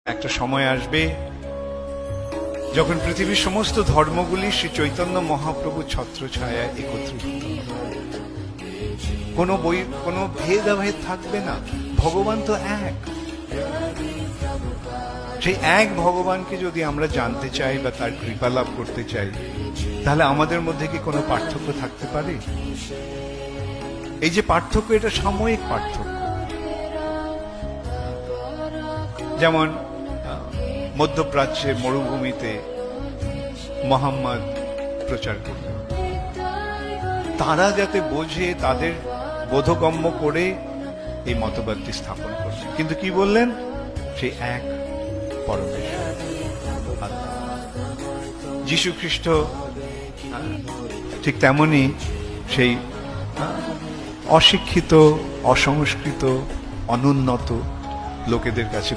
একটা সময় আসবে যখন পৃথিবীর সমস্ত ধর্মগুলি শ্রী চৈতন্য মহাপ্রভু ছত্রছায়ায় একত্রিত হবে। কোনো ভেদাভেদ থাকবে না। ভগবান তো এক। সেই এক ভগবানকে যদি আমরা জানতে চাই বা তার কৃপা লাভ করতে চাই, তাহলে আমাদের মধ্যে কি কোনো পার্থক্য থাকতে পারে? এই যে পার্থক্য, এটা সাময়িক পার্থক্য। যেমন মধ্যপ্রাচ্যের মরুভূমিতে মোহাম্মদ প্রচার করলেন, তারা যাতে বোঝে তাদের বোধগম্য করে এই মতবাদটি স্থাপন করলেন। কিন্তু কি বললেন? সেই এক পরমেশ্বর আল্লাহ। যীশু খ্রিস্ট ঠিক তেমনি সেই অশিক্ষিত, অসংস্কৃত, অনুন্নত লোকেদের কাছে